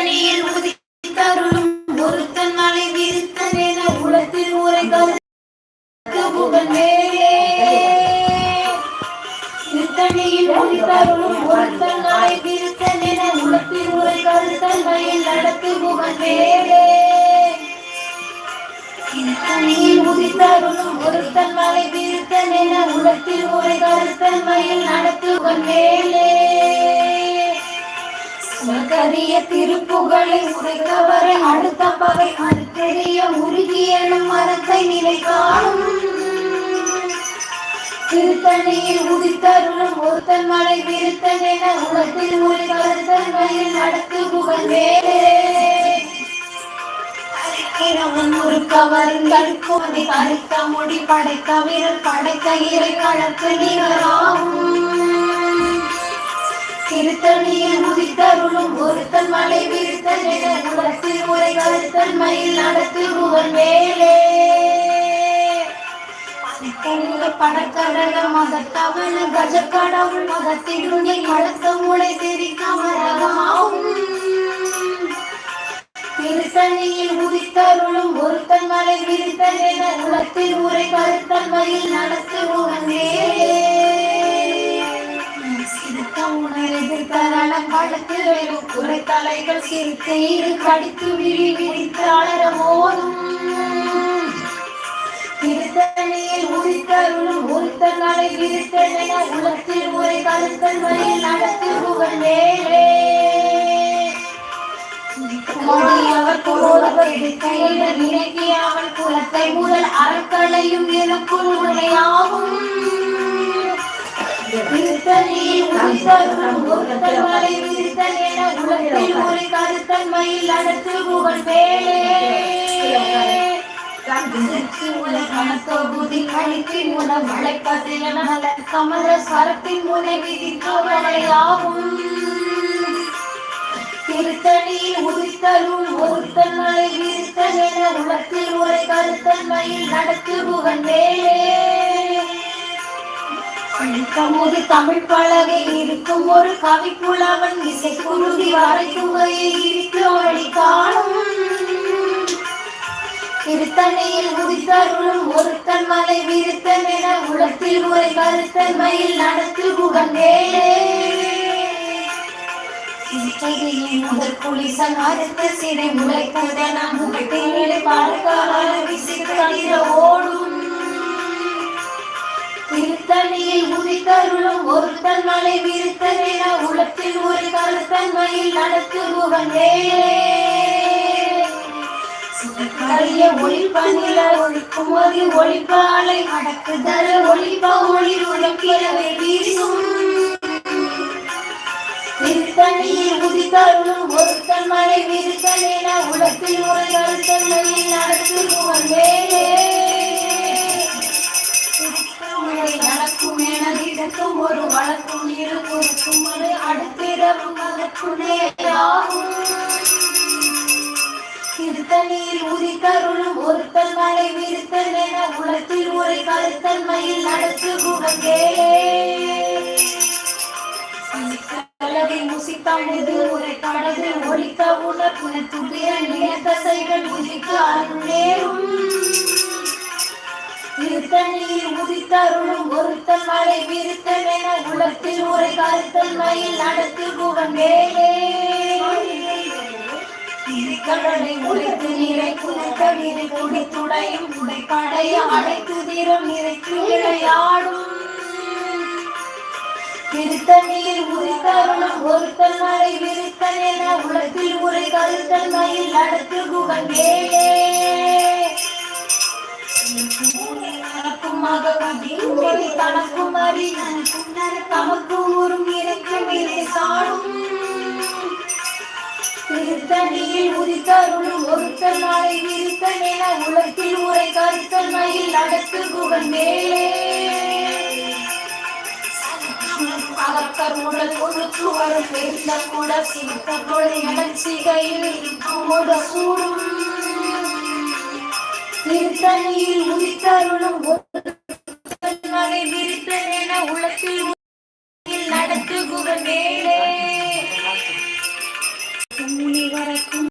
திருத்தணியில் உதித்தருளும் ஒருத்தன் மலை விருத்தன் என உலகத்தில் உரை கருத்து புகழ்ந்தேனே. திருத்தணியில் உதித்தருளும் ஒருத்தன் மலை விருத்தன் என உலகத்தில் உரை கருத்தன் மயில் நடத்து புகழ்ந்தேனே. திருத்தணியில் உதித்தருளும் ஒருத்தன் மலை விருத்தன் என உலகத்தில் உரை கருத்தன் மயில் நடத்து புகழ்ந்தேனே. கரிய திருப்புகழை உரைத்தவரை அடுத்த பகை அடுத்தெறிய உருகியனும் மரத்தை நிலை காணும். திருத்தணியில் உதித்தருளும் ஒருத்தன் மலை விருத்தன் என உலகத்தில் ஒரு கருத்தன் மயில் நடத்து புகழ்ந்தேனே. கருக்கோதை கருத்த முடி படைத்த வீரர் படைத்த இறை களத்து நிகராகும். திருத்தணியில் உதித்தருளும் ஒருத்தன் மலை விருத்தன் என உலகத்தில் உரை கருத்தன் மயில் நடத்து புகழ்ந்தேனே. படக்கடல மதத்தவன கஜக்கடவுள் மதத்திருந்தி கலத்த முளை தெரிக்கமரகமாகும். திருத்தணியில் உதித்தருளும் ஒருத்தன் மலை விருத்தன் என உலகத்தில் உரை கருத்தன் மயில் நடத்து புகழ்ந்தேனே. தலைகள் சிறுத்தை இரு கடித்து விழி விழித்து அலர போதும். திருத்தணியில் உதித்தருளும் ஒருத்தன் மலை விருத்தன் என உலகத்தில் உரை கருத்தன் மயில் நடத்து புகழ்ந்தேனே. அவன் குலத்தை முதல் அறக்களையும் எனக்குள் உரையாகும். திருத்தணியில் உதித்தருளும் ஒருத்தன் மலை விருத்தன் என உலகத்தில் ஒரு கருத்தன் மயில் நடத்து புகழ்ந்தேனே. கணத்தொகுதி கழிப்பின் மூலம் அழைப்பதில் கமல சரத்தின் முனை விதிக்கவரையாகும். திருத்தணியில் உதித்தருள் ஒருத்தன் மலை விருத்தன் என உலகத்தில் ஒரு கருத்தன் மயில் நடத்து புகழ்ந்தேனே. கமுதி தமிழ் பலகை இருக்கும் ஒரு கவி புலவன் இசை குருதி வரைக்குகையை இருக்கு வழி காணும். திருத்தணியில் உதித்தருளும் ஒருத்தன் மலை விருத்தன் என உலகத்தில் உரை கருத்தன் மயில் நடத்து புகழ்ந்தேனே. முதல் குளிசன் அறுத்த சிறை முளைக்கதன முகத்திலே பார்க்கால விசித்திர ஓடும். திருத்தணியில் உதித்தருளும் ஒருத்தன் மலை விருத்தன் என உலகத்தில் ஒரு கருத்தன் மயில் நடத்து புகழ்ந்தேனே. கரிய ஒளிப்பநில ஒழிக்கும் ஒரு ஒளிப்பாலை அடக்குதல் ஒளிப்ப ஒளிர் உலகிலவே வீசும். திருத்தணியில் உதித்தருளும் ஒருத்தன் மலை விருத்தன் என உலகத்தில் ஒரு கருத்தன் மயில் நடத்து புகழ்ந்தேனே. நடக்கும் எனக்கும் ஒரு வழக்கும் இருக்கும் ஒரு அடுத்திரவும் அதற்குனேயாகும். திருத்தணியில் உதித்தருளும் ஒருத்தன் மலை விருத்தன் என உலகத்தில் ஒரு கருத்தன் மயில் நடத்து புகழ்ந்தேனே. முசித்தமுது உரை கடது ஒழிக்க உணர்வுண துபிர நிலத்தசைகள் உதிக்கு அருளேறும். திருத்தணியில் உதித்தருளும் ஒருத்தன் மலை விருத்தன் என உலகத்தில் உரை கருத்தன் மயில் நடத்து புகழ்ந்தேனே. கடலை உடைத்து நிறை குதித்தடிரை குடித்துடையும் உடைப்படைய அடைத்து தீரம் நிறைத்து விளையாடும். திருத்தணியில் உதித்தருளும் ஒருத்தன் மலை விருத்தன் என உலகத்தில் உரை கருத்தன் மயில் நடத்து புகழ்ந்தேனே. தனக்கும் அறி தமக்கு ஊரும் இறைக்கும் இறை சாடும். திருத்தணியில் உதித்தருளும் ஒருத்தன் மலை விருத்தன் என உலகத்தில் உரை கருத்தன் மயில் நடத்து புகழ்ந்தேனே. அகத்தர் உடல் ஒழுக்கு வரும் பெருந்த கூட சிறுத்த கொலை நடச்சிகையில் சூடும். திருத்தணியில் உதித்தருளும் ஒருத்தன் மலை விருத்தன் என உலகத்தில் நடத்து புகழ்ந்தேனே.